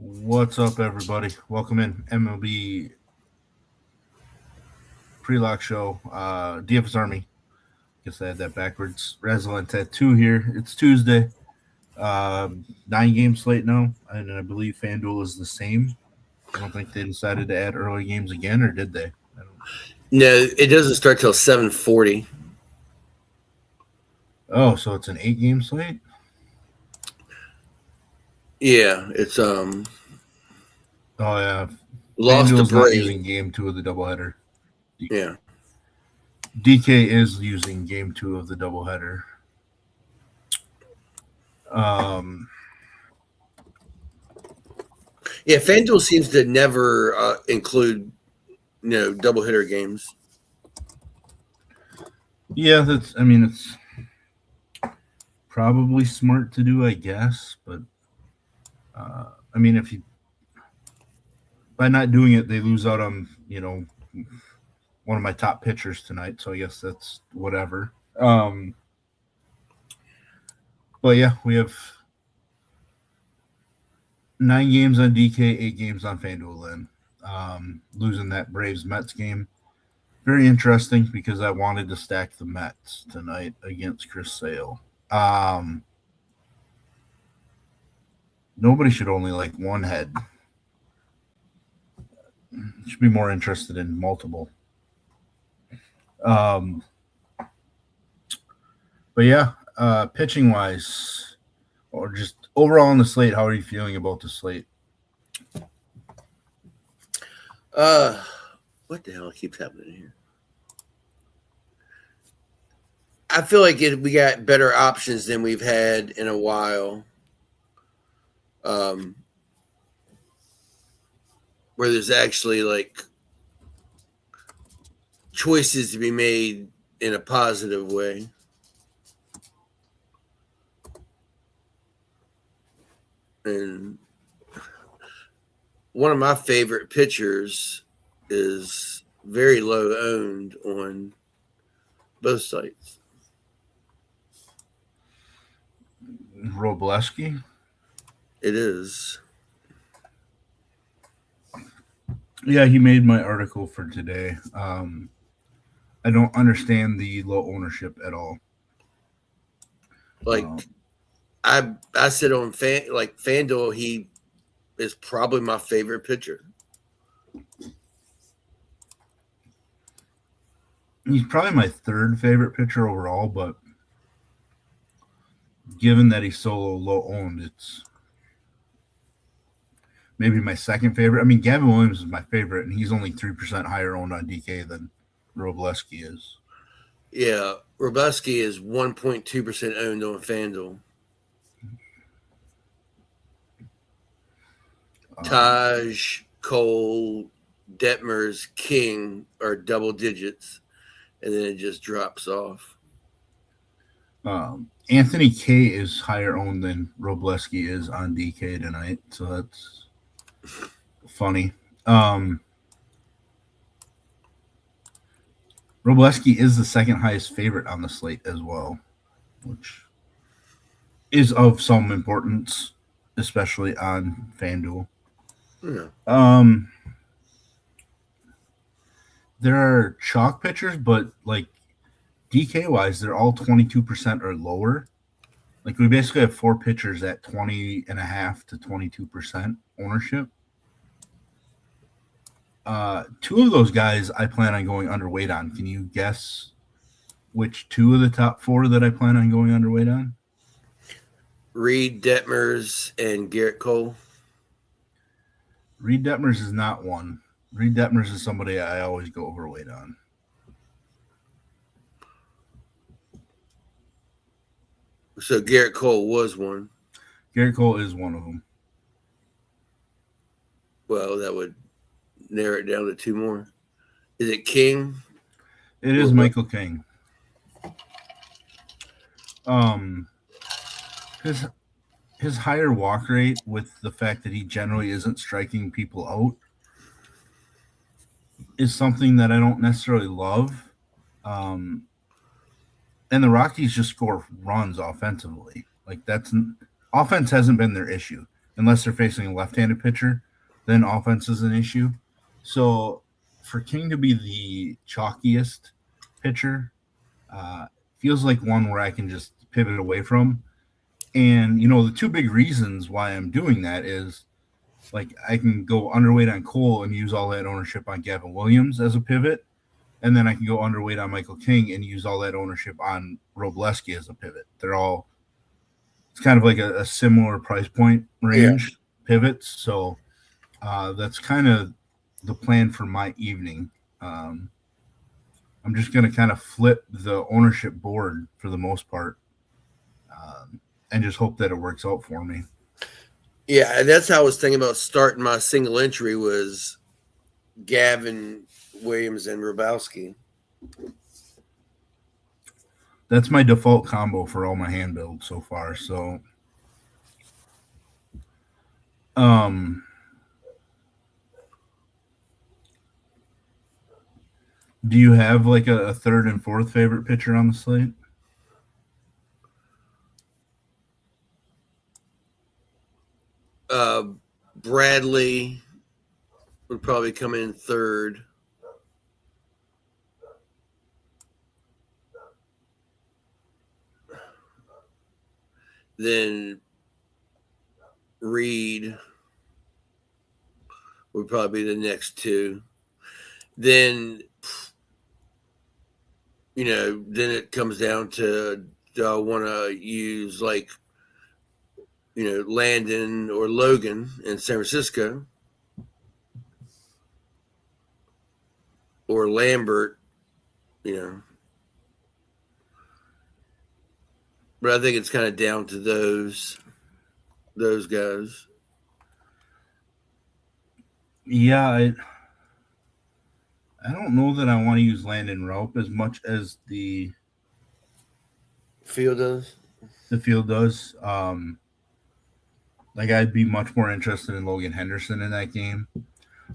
What's up, everybody? Welcome in MLB pre-lock show. DFS Army. Guess I had that backwards. Resident Tattoo here. It's Tuesday. 9-game slate now, and I believe FanDuel is the same. I don't think they decided to add early games again, or did they? No, it doesn't start till 7:40. Oh, so it's an 8-game slate? Yeah, it's Oh yeah. lost the FanDuel's not break. using game 2 of the doubleheader. Yeah. DK is using game 2 of the doubleheader. Yeah, FanDuel seems to never include, doubleheader games. Yeah, it's probably smart to do, I guess, but if you by not doing it, they lose out on one of my top pitchers tonight. So I guess that's whatever. But yeah, we have 9 games on DK, 8 games on FanDuel. Then losing that Braves Mets game, very interesting because I wanted to stack the Mets tonight against Chris Sale. Nobody should only like one head. Should be more interested in multiple. But yeah, pitching wise, or just overall on the slate, how are you feeling about the slate? What the hell keeps happening here? I feel like we got better options than we've had in a while. Where there's actually like choices to be made in a positive way. And one of my favorite pitchers is very low owned on both sites. Robleski? It is. Yeah, he made my article for today. I don't understand the low ownership at all. Like, I said on FanDuel, he is probably my favorite pitcher. He's probably my third favorite pitcher overall, but given that he's so low owned, it's maybe my second favorite. I mean, Gavin Williams is my favorite, and he's only 3% higher owned on DK than Robleski is. Yeah, Robleski is 1.2% owned on FanDuel. Taj, Cole, Detmers, King are double digits, and then it just drops off. Anthony K is higher owned than Robleski is on DK tonight, so that's funny. Robleski is the second highest favorite on the slate as well, which is of some importance, especially on FanDuel. Yeah. There are chalk pitchers, but like DK wise, they're all 22% or lower. Like we basically have 4 pitchers at 20.5 to 22% ownership. 2 of those guys I plan on going underweight on. Can you guess which 2 of the top 4 that I plan on going underweight on? Reed Detmers and Garrett Cole. Reed Detmers is not one. Reed Detmers is somebody I always go overweight on. So Garrett Cole was one. Garrett Cole is one of them. Well, that would narrow it down to 2 more. Is it King? It is Michael King. His higher walk rate, with the fact that he generally isn't striking people out, is something that I don't necessarily love. And the Rockies just score runs offensively. Like offense hasn't been their issue. unless they're facing a left-handed pitcher, then offense is an issue. So for King to be the chalkiest pitcher, feels like one where I can just pivot away from. And, the two big reasons why I'm doing that is like I can go underweight on Cole and use all that ownership on Gavin Williams as a pivot. And then I can go underweight on Michael King and use all that ownership on Robleski as a pivot. It's kind of like a similar price point range pivots. So that's kind of the plan for my evening. I'm just going to kind of flip the ownership board for the most part, and just hope that it works out for me. Yeah, and that's how I was thinking about starting my single entry was Gavin Williams and Robowski. That's my default combo for all my hand builds so far. So, do you have like a third and fourth favorite pitcher on the slate? Bradley would probably come in third. Then Reed would probably be the next two. Then, then it comes down to, do I want to use Landon or Logan in San Francisco, or Lambert, But I think it's kind of down to those guys. Yeah, I don't know that I want to use Landon Raup as much as the field does. The field does. I'd be much more interested in Logan Henderson in that game.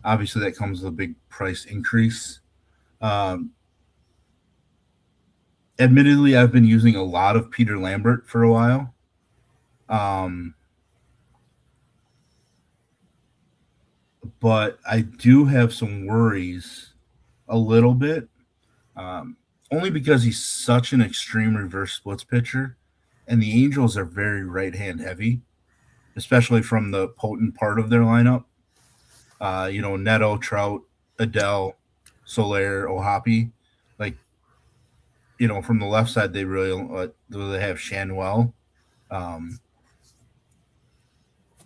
Obviously, that comes with a big price increase. Admittedly, I've been using a lot of Peter Lambert for a while. But I do have some worries a little bit, only because he's such an extreme reverse splits pitcher, and the Angels are very right-hand heavy, especially from the potent part of their lineup. Neto, Trout, Adele, Soler, Ohapi. From the left side, they really they have Shanwell, and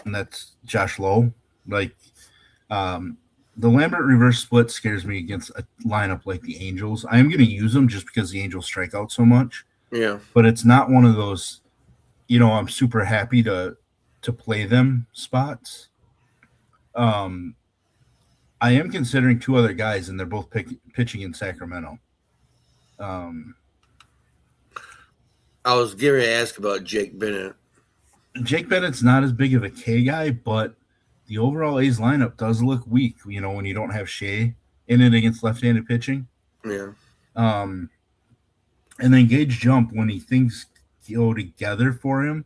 that's Josh Lowe. The Lambert reverse split scares me against a lineup like the Angels. I am going to use them just because the Angels strike out so much. Yeah. But it's not one of those, I'm super happy to play them spots. I am considering two other guys, and they're both pitching in Sacramento. I was going to ask about Jake Bennett. Jake Bennett's not as big of a K guy, but the overall A's lineup does look weak, when you don't have Shea in it against left-handed pitching. Yeah. And then Gage Jump, when he things go together for him,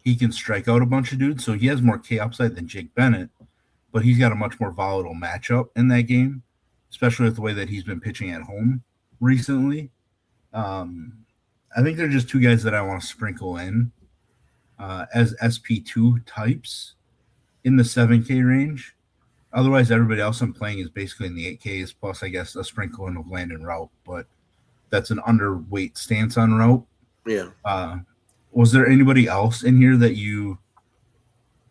he can strike out a bunch of dudes. So he has more K upside than Jake Bennett, but he's got a much more volatile matchup in that game, especially with the way that he's been pitching at home recently. I think they're just two guys that I want to sprinkle in as SP2 types in the 7K range. Otherwise, everybody else I'm playing is basically in the 8Ks, plus, I guess, a sprinkle in of Landon Raup, but that's an underweight stance on Raup. Yeah. Was there anybody else in here that you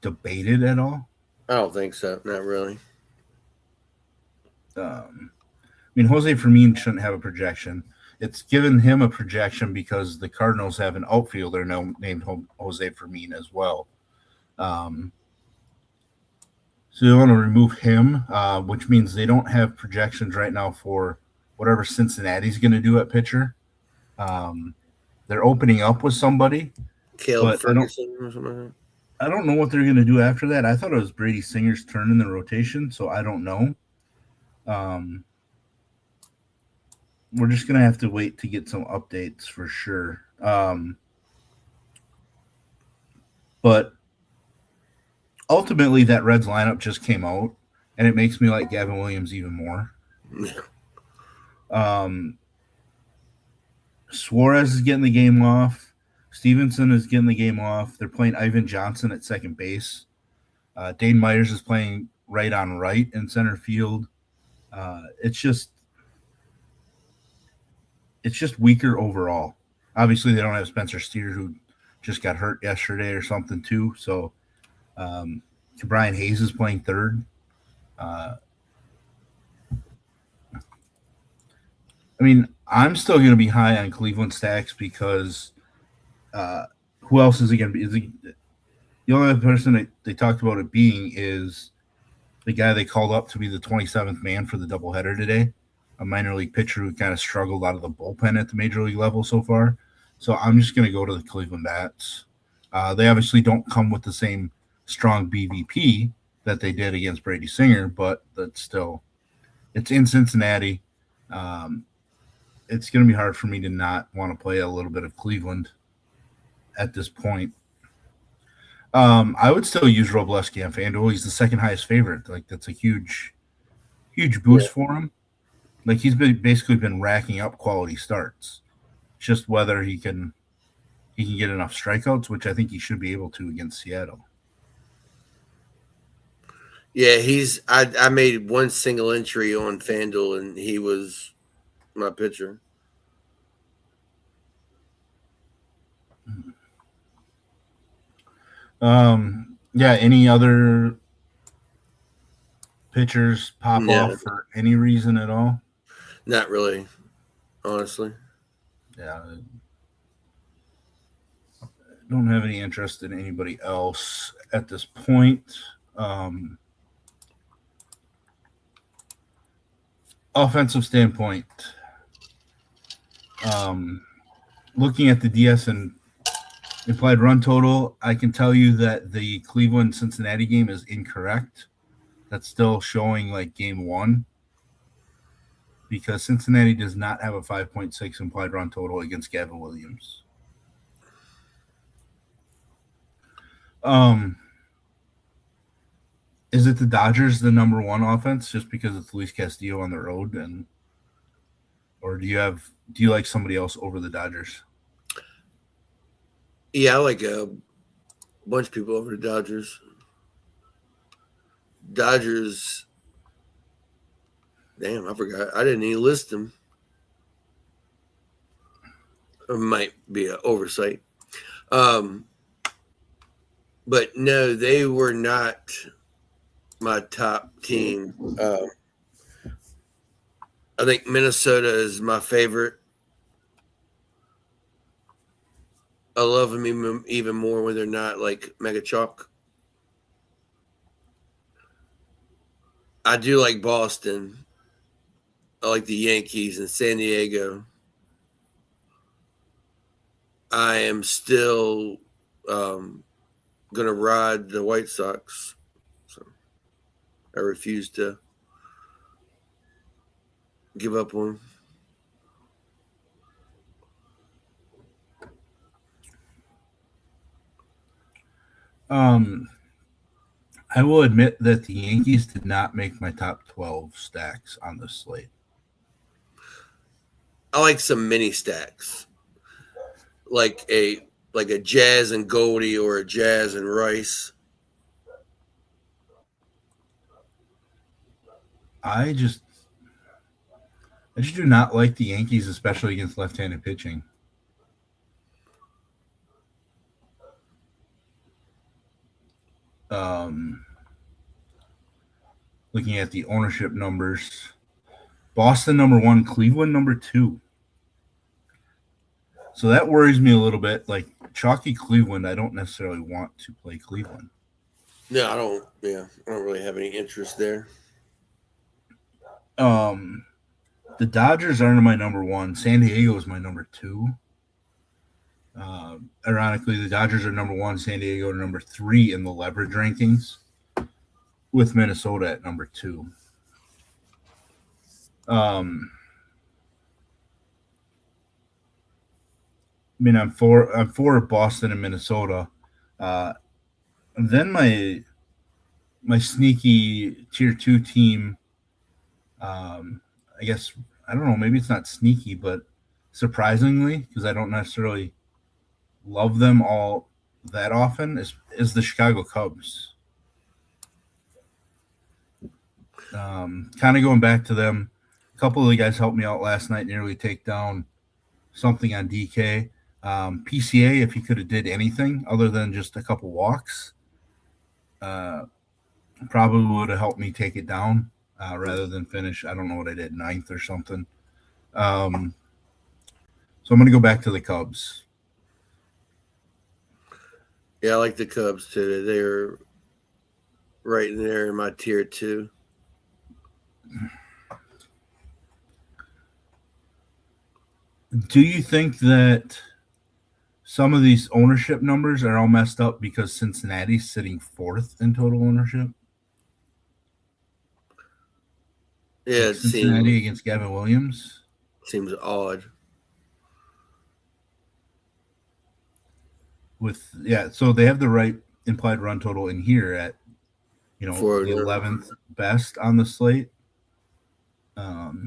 debated at all? I don't think so. Not really. Jose Fermin shouldn't have a projection. It's given him a projection because the Cardinals have an outfielder now named Jose Fermin as well. So they want to remove him, which means they don't have projections right now for whatever Cincinnati's going to do at pitcher. They're opening up with somebody. Caleb Ferguson or something like that. I don't know what they're going to do after that. I thought it was Brady Singer's turn in the rotation, so I don't know. We're just going to have to wait to get some updates for sure. But ultimately that Reds lineup just came out, and it makes me like Gavin Williams even more. Suarez is getting the game off. Stevenson is getting the game off. They're playing Ivan Johnson at second base. Dane Myers is playing right on right in center field. It's just weaker overall. Obviously, they don't have Spencer Steer, who just got hurt yesterday or something too. So Brian Hayes is playing third. I mean, I'm still going to be high on Cleveland stacks because who else is it going to be? The only other person they talked about it being is the guy they called up to be the 27th man for the doubleheader today, a minor league pitcher who kind of struggled out of the bullpen at the major league level so far. So I'm just going to go to the Cleveland Bats. They obviously don't come with the same strong BVP that they did against Brady Singer, but that's still – it's in Cincinnati. It's going to be hard for me to not want to play a little bit of Cleveland at this point. I would still use Robleski on FanDuel. He's the second highest favorite. Like, that's a huge boost for him. Like, he's basically been racking up quality starts. Just whether he can get enough strikeouts, which I think he should be able to against Seattle. Yeah, I made one single entry on FanDuel, and he was my pitcher. Yeah, any other pitchers pop off for any reason at all? Not really, honestly. Yeah. I don't have any interest in anybody else at this point. Offensive standpoint, looking at the DS and implied run total, I can tell you that the Cleveland-Cincinnati game is incorrect. That's still showing like game one because Cincinnati does not have a 5.6 implied run total against Gavin Williams. Is it the Dodgers the number one offense just because it's Luis Castillo on the road, or do you like somebody else over the Dodgers? Yeah, I like a bunch of people over the Dodgers. Dodgers, damn, I forgot. I didn't even list them. It might be an oversight. But no, they were not my top team. I think Minnesota is my favorite. I love them even more when they're not like mega chalk. I do like Boston. I like the Yankees and San Diego. I am still going to ride the White Sox. So I refuse to give up on them. I will admit that the Yankees did not make my top 12 stacks on this slate. I like some mini stacks, like a Jazz and Goldie or a Jazz and Rice. I just do not like the Yankees, especially against left-handed pitching. Looking at the ownership numbers, Boston number 1, Cleveland number 2. So that worries me a little bit. Like chalky Cleveland, I don't necessarily want to play Cleveland. No, I don't. Yeah, I don't really have any interest there. The Dodgers are my number 1. San Diego is my number 2. Ironically, the Dodgers are number 1. San Diego are number 3 in the leverage rankings, with Minnesota at number 2. I mean, I'm for Boston and Minnesota. And then my my sneaky tier 2 team. I guess I don't know. Maybe it's not sneaky, but surprisingly, because I don't necessarily love them all that often, is the Chicago Cubs. Kind of going back to them, a couple of the guys helped me out last night, nearly take down something on DK. PCA, if he could have did anything other than just a couple walks, probably would have helped me take it down rather than finish. I don't know what I did, 9th or something. So I'm going to go back to the Cubs. Yeah, I like the Cubs too. They're right in there in my tier 2. Do you think that some of these ownership numbers are all messed up because Cincinnati's sitting 4th in total ownership? Yeah, Like Cincinnati against Gavin Williams seems odd. So they have the right implied run total in here at the 11th best on the slate. But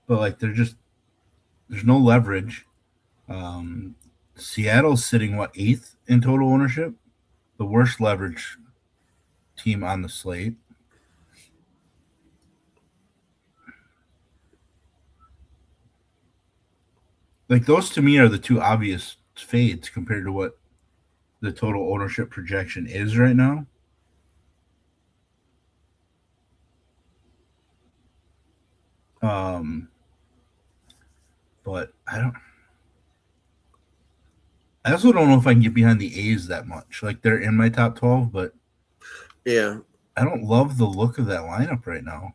like there's no leverage. Seattle's sitting 8th in total ownership, the worst leverage team on the slate. Like those to me are the two obvious fades compared to what the total ownership projection is right now. But I also don't know if I can get behind the A's that much. Like they're in my top 12, but yeah, I don't love the look of that lineup right now.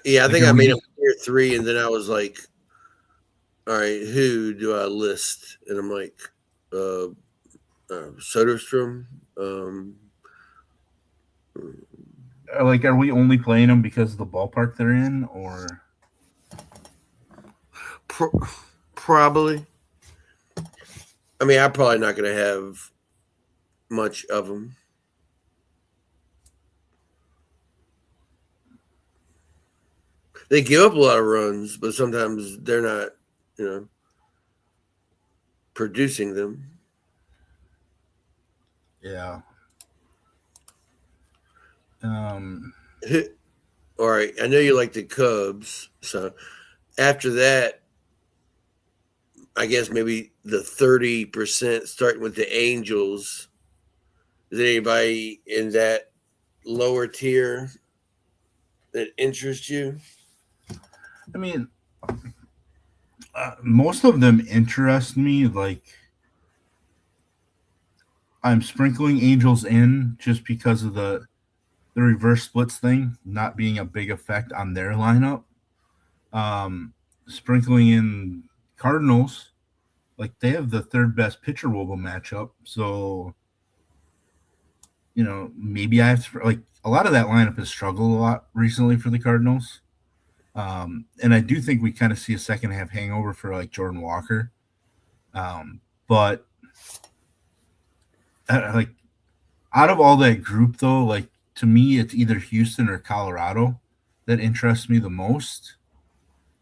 Yeah, I think I made a tier 3, and then I was like, all right, who do I list? And I'm like, Soderstrom. Like, are we only playing them because of the ballpark they're in, or probably? I mean, I'm probably not going to have much of them. They give up a lot of runs, but sometimes they're not, producing them. Yeah. All right. I know you like the Cubs. So after that, I guess maybe the 30% starting with the Angels. Is there anybody in that lower tier that interests you? I mean, most of them interest me. Like, I'm sprinkling Angels in just because of the reverse splits thing not being a big effect on their lineup. Sprinkling in Cardinals, like they have the 3rd best pitcher wOBA matchup. So, maybe I have to, like, a lot of that lineup has struggled a lot recently for the Cardinals. And I do think we kind of see a second half hangover for like Jordan Walker. But like out of all that group though, like to me, it's either Houston or Colorado that interests me the most.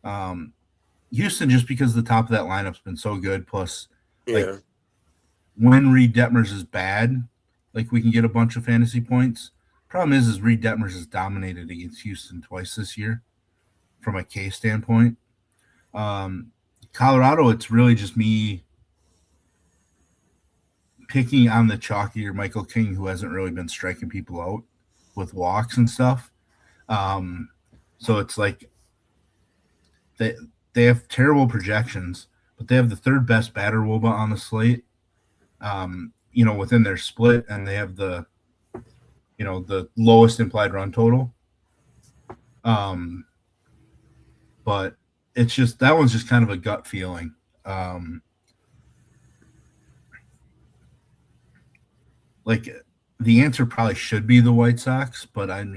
Houston, just because the top of that lineup's been so good. Plus, like when Reed Detmers is bad, like we can get a bunch of fantasy points. Problem is Reed Detmers has dominated against Houston twice this year from a K standpoint. Colorado, it's really just me picking on the chalkier Michael King, who hasn't really been striking people out with walks and stuff. So it's like they have terrible projections, but they have the 3rd best batter wOBA on the slate, within their split, and they have the lowest implied run total. But it's just, that one's just kind of a gut feeling. Like the answer probably should be the White Sox, but I don't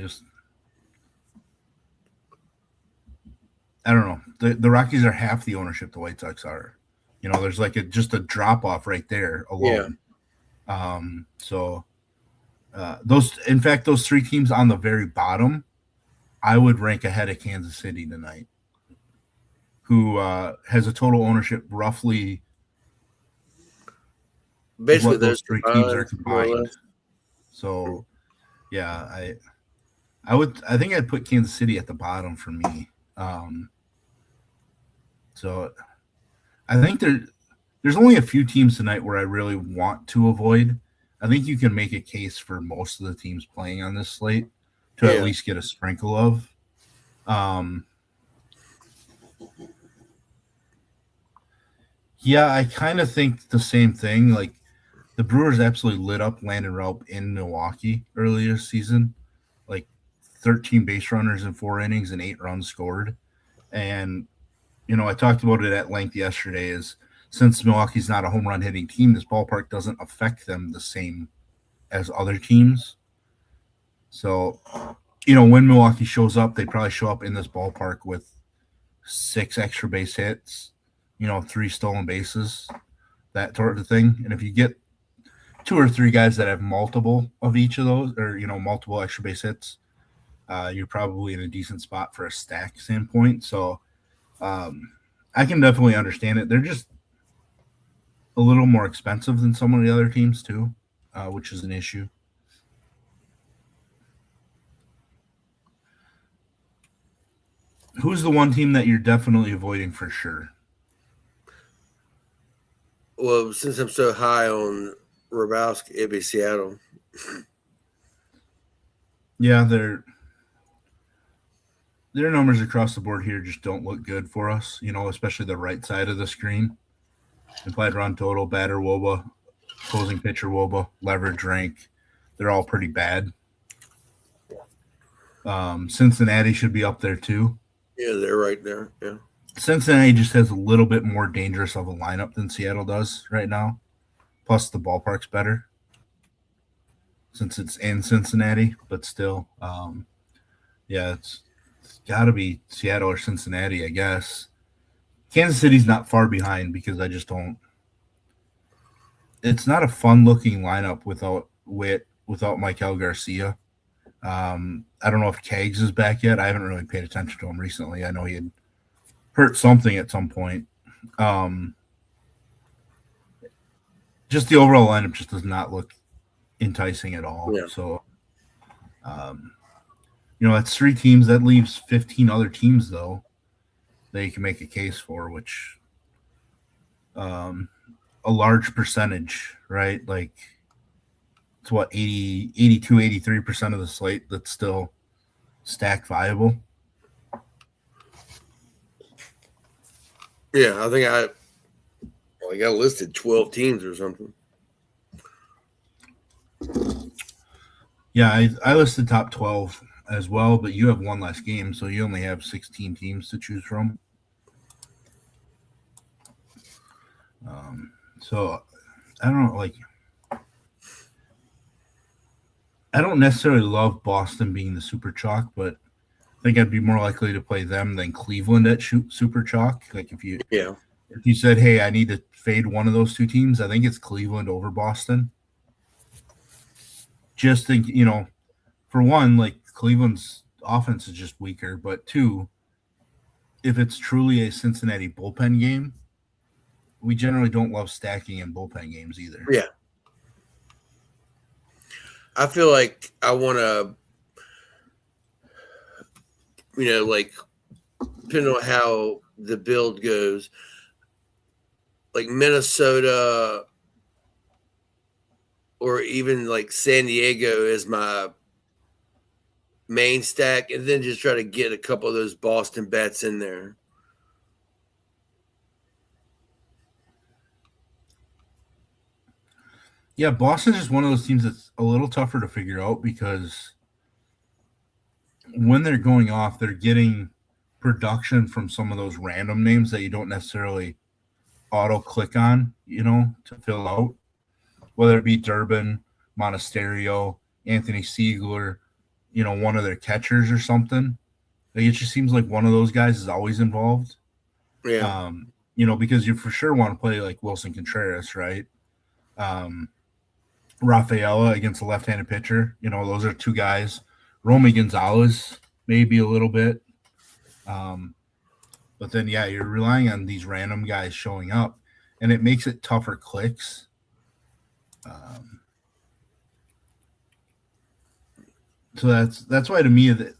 know. The Rockies are half the ownership the White Sox are. There's like just a drop off right there alone. So those three teams on the very bottom, I would rank ahead of Kansas City tonight, who has a total ownership roughly Basically, what those those three teams are combined, more or combined. less. So yeah, I think I'd put Kansas City at the bottom for me. So I think there's only a few teams tonight where I really want to avoid. I think you can make a case for most of the teams playing on this slate to at Yeah. least get a sprinkle of. Yeah, I kind of think the same thing. Like the Brewers absolutely lit up Landon Raup in Milwaukee earlier this season. Like 13 base runners in 4 innings and 8 runs scored. And I talked about it at length yesterday. Is since Milwaukee's not a home run hitting team, this ballpark doesn't affect them the same as other teams. So, when Milwaukee shows up, they probably show up in this ballpark with 6 extra base hits, 3 stolen bases, that sort of thing. And if you get 2 or 3 guys that have multiple of each of those, or multiple extra base hits, you're probably in a decent spot for a stack standpoint. So I can definitely understand it. They're just a little more expensive than some of the other teams too, which is an issue. Who's the one team that you're definitely avoiding for sure? Well, since I'm so high on Rabowski, it'd be Seattle. Yeah, their numbers across the board here just don't look good for us, especially the right side of the screen. Implied run total, batter WOBA, closing pitcher WOBA, leverage rank, they're all pretty bad. Cincinnati should be up there too. Yeah, they're right there. Yeah. Cincinnati just has a little bit more dangerous of a lineup than Seattle does right now. Plus, the ballpark's better since it's in Cincinnati, but still, it's got to be Seattle or Cincinnati, I guess. Kansas City's not far behind because I just don't. It's not a fun-looking lineup without Maikel Garcia. I don't know if Keggs is back yet. I haven't really paid attention to him recently. I know he had hurt something at some point. Just the overall lineup just does not look enticing at all. Yeah. So, that's 3 teams. That leaves 15 other teams, though, that you can make a case for, which a large percentage, right? Like, it's what, 80, 82, 83% of the slate that's still stack viable. Yeah, I think I got listed 12 teams or something. Yeah, I listed top 12 as well, but you have one less game, so you only have 16 teams to choose from. So I don't know, like, I don't necessarily love Boston being the super chalk, but I think I'd be more likely to play them than Cleveland at super chalk. Like if you said, hey, I need to fade one of those 2 teams, I think it's Cleveland over Boston. Just think, for one, like Cleveland's offense is just weaker, but 2, if it's truly a Cincinnati bullpen game, we generally don't love stacking in bullpen games either. Yeah. I feel like I want to, like, depending on how the build goes, like Minnesota or even like San Diego is my main stack, and then just try to get a couple of those Boston bets in there. Yeah, Boston is one of those teams that's a little tougher to figure out because when they're going off, they're getting production from some of those random names that you don't necessarily auto click on, to fill out, whether it be Durbin, Monasterio, Anthony Siegler, one of their catchers or something. Like, it just seems like one of those guys is always involved. Yeah. Because you for sure want to play like Wilson Contreras, right? Rafaela against a left-handed pitcher. Those are two guys. Romy Gonzalez, maybe a little bit. But then, yeah, you're relying on these random guys showing up, and it makes it tougher clicks. So that's why to me that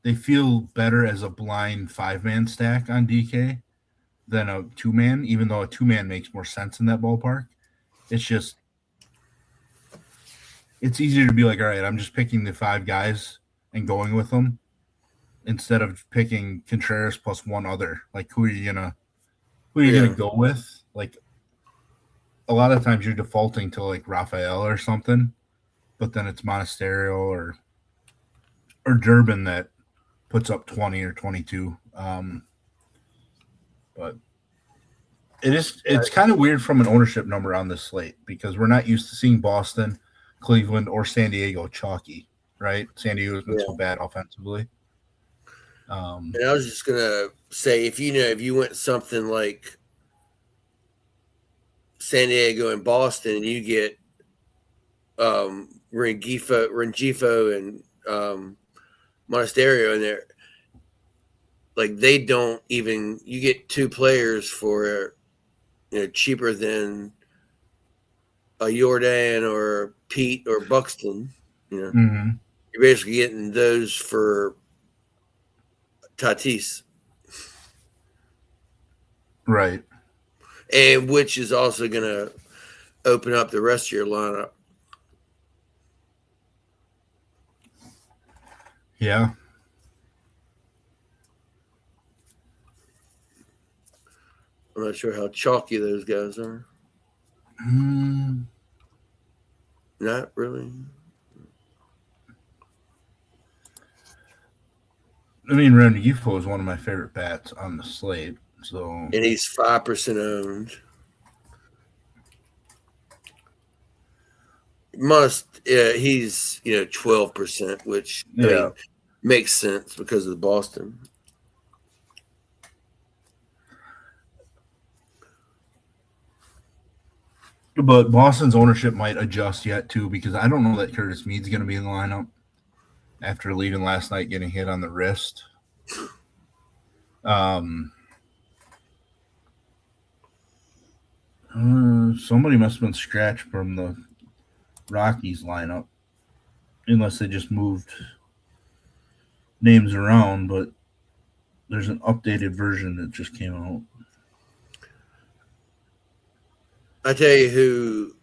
they feel better as a blind 5-man stack on DK than a 2-man, even though a 2-man makes more sense in that ballpark. It's just it's easier to be like, all right, I'm just picking the 5 guys and going with them instead of picking Contreras plus one other. Like, who are you gonna go with? Like, a lot of times you're defaulting to like Rafael or something, but then it's Monasterio or Durbin that puts up 20 or 22. But it's kind of weird from an ownership number on this slate because we're not used to seeing Boston, Cleveland, or San Diego chalky, right? San Diego's been so bad offensively. And I was just gonna say, if you went something like San Diego and Boston, and you get Rengifo and Monasterio in there, like they don't even. You get 2 players for cheaper than a Jordan or Pete or Buxton. You're basically getting those for Tatis, right? And which is also going to open up the rest of your lineup. Yeah. I'm not sure how chalky those guys are. Not really. I mean, Rengifo is one of my favorite bats on the slate. So, and he's 5% owned. He's 12%, which I mean, makes sense because of the Boston. But Boston's ownership might adjust yet too, because I don't know that Curtis Mead's going to be in the lineup after leaving last night, getting hit on the wrist. Somebody must have been scratched from the Rockies lineup, unless they just moved names around. But there's an updated version that just came out. I tell you who,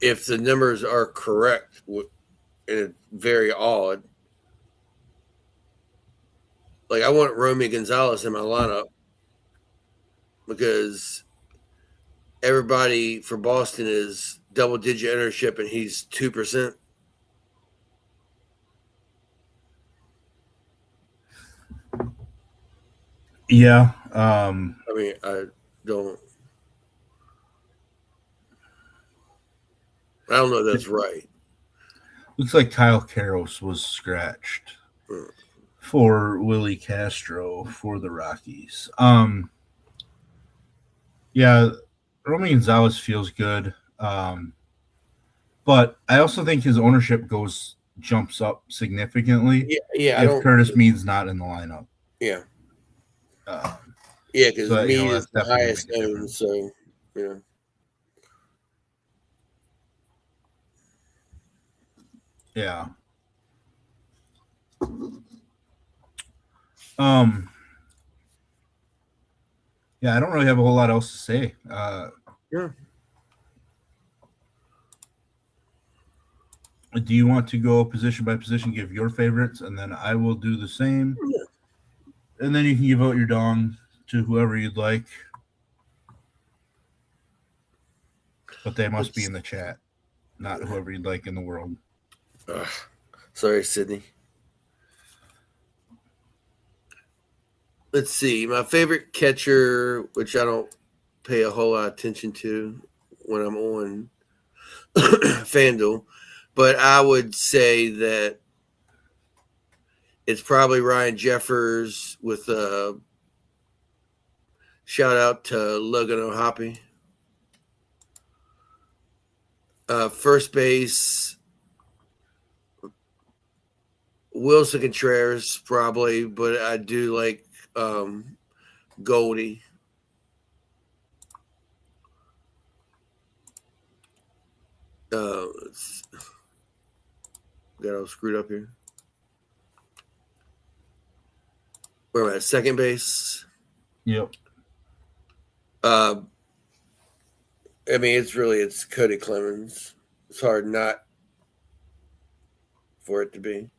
if the numbers are correct, and it's very odd. Like, I want Romy Gonzalez in my lineup because everybody for Boston is double-digit ownership, and he's 2%. Yeah. I mean, I don't know if that's right. Looks like Kyle Karros was scratched for Willie Castro for the Rockies. Yeah, Romy Gonzalez feels good. But I also think his ownership jumps up significantly if Curtis Mead's not in the lineup. Yeah. Because Mead is the highest owned, so yeah. Yeah. Yeah, I don't really have a whole lot else to say. Yeah. Do you want to go position by position, give your favorites, and then I will do the same? Yeah. And then you can give out your dong to whoever you'd like. But they must be in the chat, not whoever you'd like in the world. Sorry, Sydney. Let's see. My favorite catcher, which I don't pay a whole lot of attention to when I'm on FanDuel, but I would say that it's probably Ryan Jeffers with a shout out to Logan O'Hoppe. First base, Wilson Contreras probably, but I do like Goldie. Got all screwed up here. Where am I at? Second base. Yep. I mean, it's Cody Clemens. It's hard not for it to be.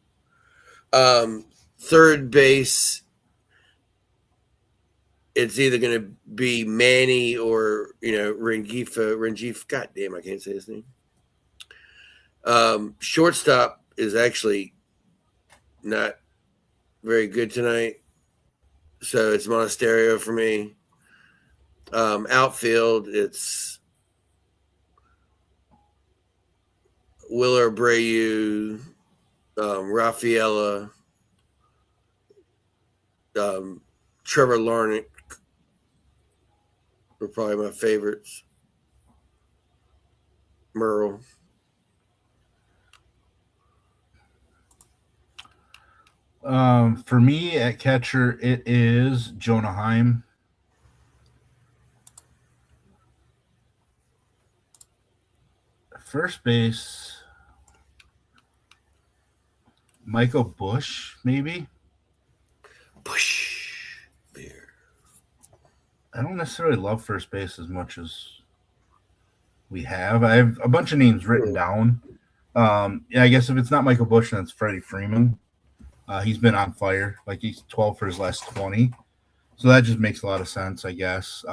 Third base, it's either going to be Manny or Rengifo. God damn, I can't say his name. Shortstop is actually not very good tonight, so it's Monasterio for me. Outfield, it's Willer Abreu, Rafaela, Trevor Larnach were probably my favorites. Merle. For me at catcher, it is Jonah Heim. First base, Michael Busch, maybe. Bush beer. I don't necessarily love first base as much as we have. I have a bunch of names written down. Yeah, I guess if it's not Michael Busch, then it's Freddie Freeman. He's been on fire. Like he's 12 for his last 20. So that just makes a lot of sense, I guess.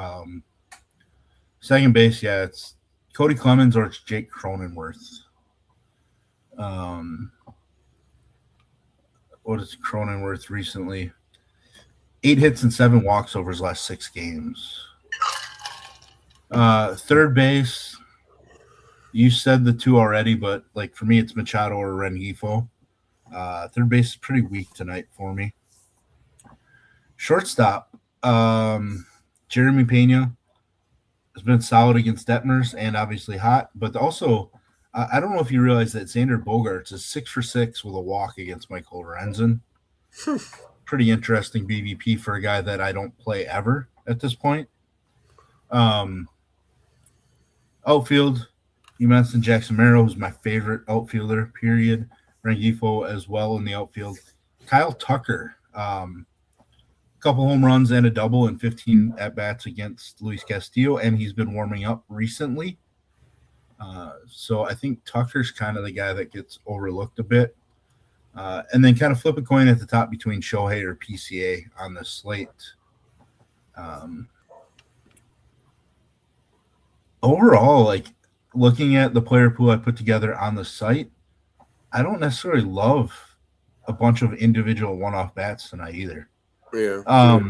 Second base, yeah, it's Cody Clemens or it's Jake Cronenworth. What is Cronenworth recently? 8 hits and 7 walks over his last 6 games. Third base, you said the two already, but like for me, it's Machado or Rengifo. Third base is pretty weak tonight for me. Shortstop, Jeremy Pena has been solid against Detmers and obviously hot, but also I don't know if you realize that Xander Bogaerts is 6 for 6 with a walk against Michael Lorenzen. Pretty interesting BVP for a guy that I don't play ever at this point. Outfield, you mentioned Jackson Merrill, who's my favorite outfielder, period. Rengifo as well in the outfield. Kyle Tucker, couple home runs and a double and 15 at-bats against Luis Castillo, and he's been warming up recently. So I think Tucker's kind of the guy that gets overlooked a bit. And then kind of flip a coin at the top between Shohei or PCA on the slate. Overall, like looking at the player pool I put together on the site, I don't necessarily love a bunch of individual one-off bats tonight either. Yeah. I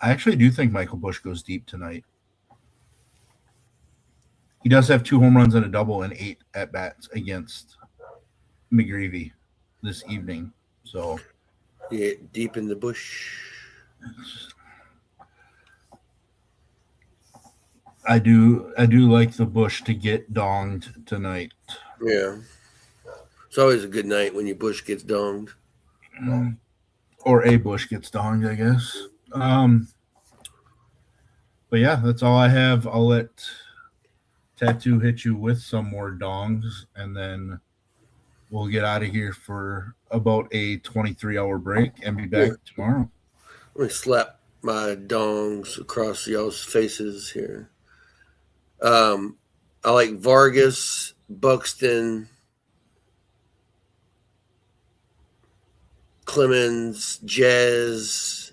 actually do think Michael Busch goes deep tonight. He does have 2 home runs and a double and 8 at-bats against McGreevy this evening. So yeah, deep in the bush. I do like the Busch to get donged tonight. Yeah. It's always a good night when your bush gets donged. Or a Busch gets donged, I guess. But yeah, that's all I have. I'll let Tattoo hit you with some more dongs, and then we'll get out of here for about a 23-hour break and be back tomorrow. Let me slap my dongs across y'all's faces here. I like Vargas, Buxton, Clemens, Jazz,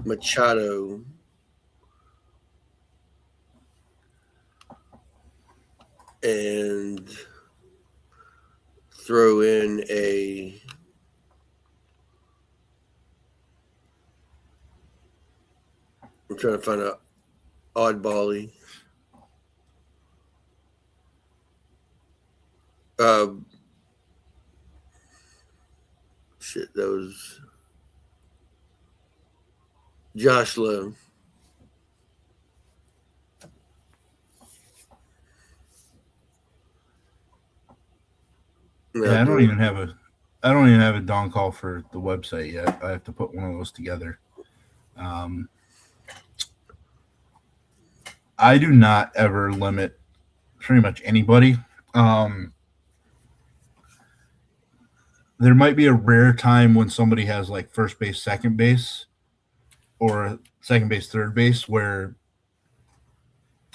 Machado, and throw in a I'm trying to find a oddbally. Shit, that was Josh Lowe. Yeah, I don't even have a don call for the website yet. I have to put one of those together. I do not ever limit pretty much anybody. There might be a rare time when somebody has like first base, second base, or second base, third base, where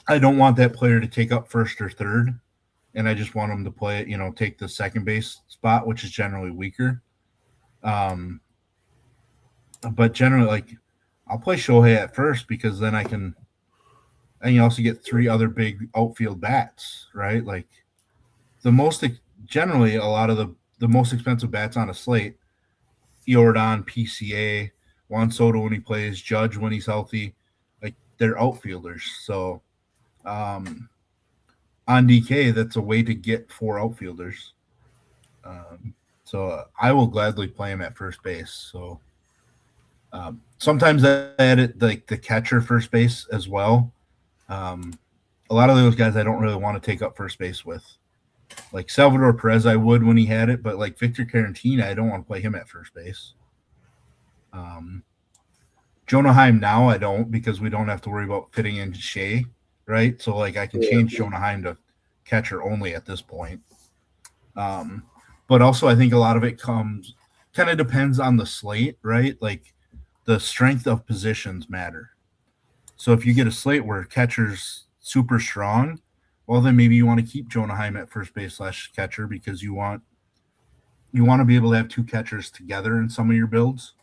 I don't want that player to take up first or third, and I just want them to play it, take the second base spot, which is generally weaker. But generally, like, I'll play Shohei at first because then and you also get three other big outfield bats, right? Like generally a lot of the most expensive bats on a slate, Jordan, PCA, Juan Soto when he plays, Judge when he's healthy, like they're outfielders. So on DK, that's a way to get four outfielders. So I will gladly play him at first base. So sometimes I edit like the catcher first base as well. A lot of those guys I don't really want to take up first base with. Like Salvador Perez, I would when he had it, but like Victor Carantina, I don't want to play him at first base. Jonah Heim now I don't, because we don't have to worry about fitting in Shea, right? So like I can change Jonah Heim to catcher only at this point. But also I think a lot of it kind of depends on the slate, right? Like the strength of positions matter. So if you get a slate where catcher's super strong, well, then maybe you want to keep Jonah Heim at first base / catcher because you want to be able to have two catchers together in some of your builds.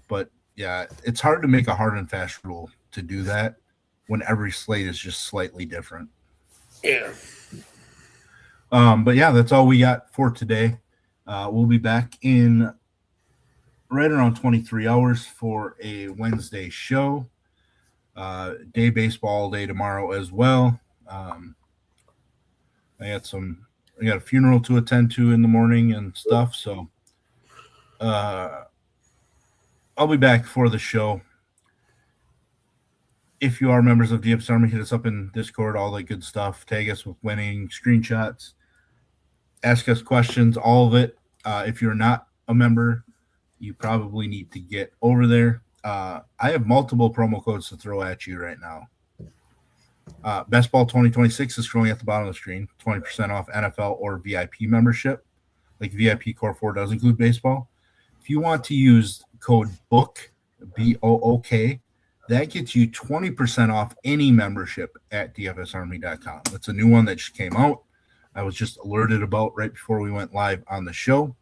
But yeah, it's hard to make a hard and fast rule to do that when every slate is just slightly different. Yeah. But yeah, that's all we got for today. We'll be back in right around 23 hours for a Wednesday show. Day baseball day tomorrow as well. I got a funeral to attend to in the morning and stuff. So, I'll be back for the show. If you are members of DFS Army, hit us up in Discord, all that good stuff. Tag us with winning screenshots. Ask us questions, all of it. If you're not a member, you probably need to get over there. I have multiple promo codes to throw at you right now. Best Ball 2026 is scrolling at the bottom of the screen. 20% off NFL or VIP membership. Like VIP Core 4 does include baseball. If you want to use code BOOK, BOOK, that gets you 20% off any membership at dfsarmy.com. That's a new one that just came out. I was just alerted about right before we went live on the show.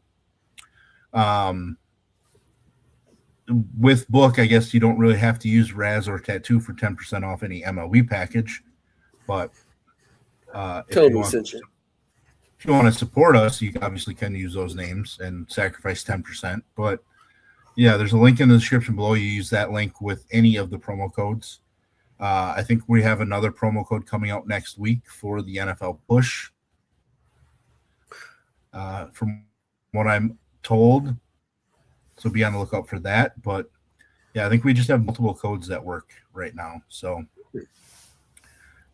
With Book, I guess you don't really have to use Raz or Tattoo for 10% off any MLB package. But if you want to support us, you obviously can use those names and sacrifice 10%. But yeah, there's a link in the description below. You use that link with any of the promo codes. I think we have another promo code coming out next week for the NFL push. From what I'm told. So be on the lookout for that. But yeah, I think we just have multiple codes that work right now. So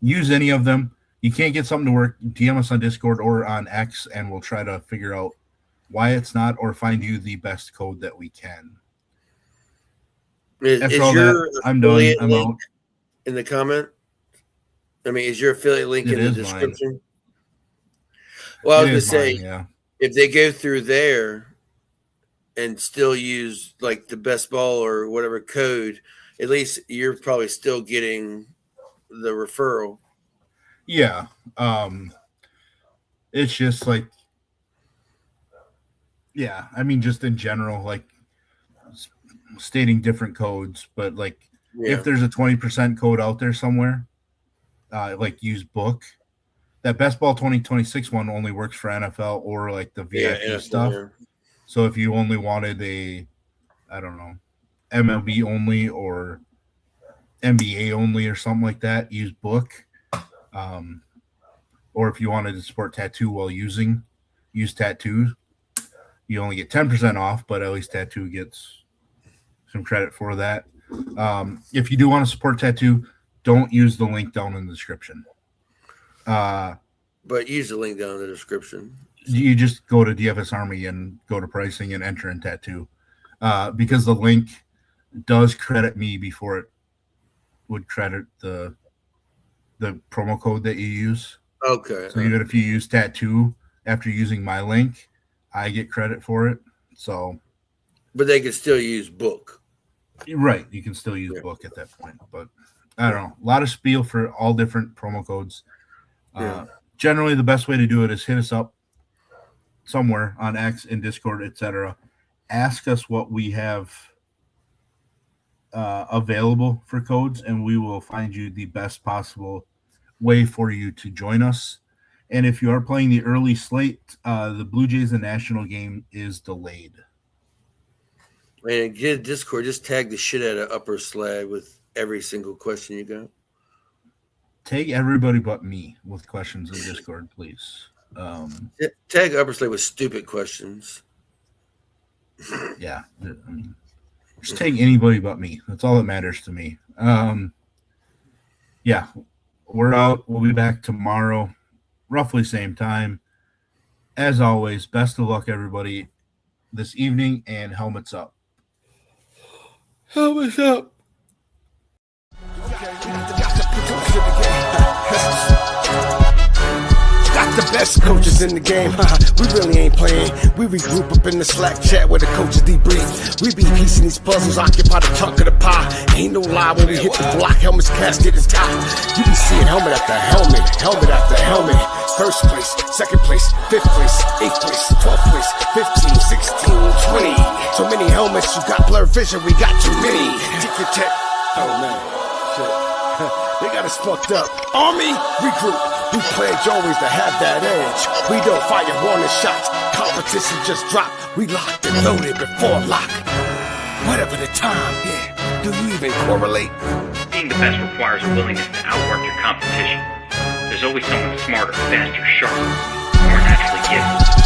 use any of them. You can't get something to work, DM us on Discord or on X, and we'll try to figure out why it's not or find you the best code that we can. After all that, I'm done. I'm out. In the comment? I mean, is your affiliate link in the description? Mine. Well, I was going to say, yeah. If they go through there and still use like the best ball or whatever code, at least you're probably still getting the referral. Yeah. It's just like, yeah, I mean, just in general, like stating different codes, but like if there's a 20% code out there somewhere, like use Book. That Best Ball 2026 one only works for NFL or like the VIP stuff. Yeah. So if you only wanted I don't know, MLB only or NBA only or something like that, use Book. Or if you wanted to support Tattoo while use Tattoo. You only get 10% off, but at least Tattoo gets some credit for that. If you do want to support Tattoo, don't use the link down in the description. But use the link down in the description. You just go to DFSarmy and go to pricing and enter in tattoo, because the link does credit me before it would credit the promo code that you use. Okay. So even if you use tattoo after using my link, I get credit for it. So, but they can still use book. Right, you can still use book at that point. But I don't know, a lot of spiel for all different promo codes. Generally, the best way to do it is hit us up somewhere on X, in Discord, etc. Ask us what we have available for codes, and we will find you the best possible way for you to join us. And if you are playing the early slate, the Blue Jays and National game is delayed. And get Discord, just tag the shit out of Upper Slag with every single question you got. Tag everybody but me with questions in Discord, please. Tag Upper Slag with stupid questions. Yeah, I mean, just tag anybody but me. That's all that matters to me. Yeah, we're out. We'll be back tomorrow, roughly same time. As always, best of luck, everybody, this evening, and helmets up. Helmets up. Got the best coaches in the game. We really ain't playing. We regroup up in the Slack chat where the coaches debrief. We be piecing these puzzles, occupy the chunk of the pie. Ain't no lie when we hit the block. Helmets casket is top. You be seeing helmet after helmet, helmet after helmet. First place, second place, fifth place, eighth place, 12th place, 15, 16, 20. So many helmets, you got blurred vision. We got too many. Tick your tech. Oh man, shit. They got us fucked up. Army, regroup. We pledge always to have that edge. We don't fire warning shots. Competition just dropped. We locked and loaded before lock. Whatever the time, yeah. Do you even correlate? Being the best requires a willingness to outwork your competition. There's always someone smarter, faster, sharper, more naturally gifted.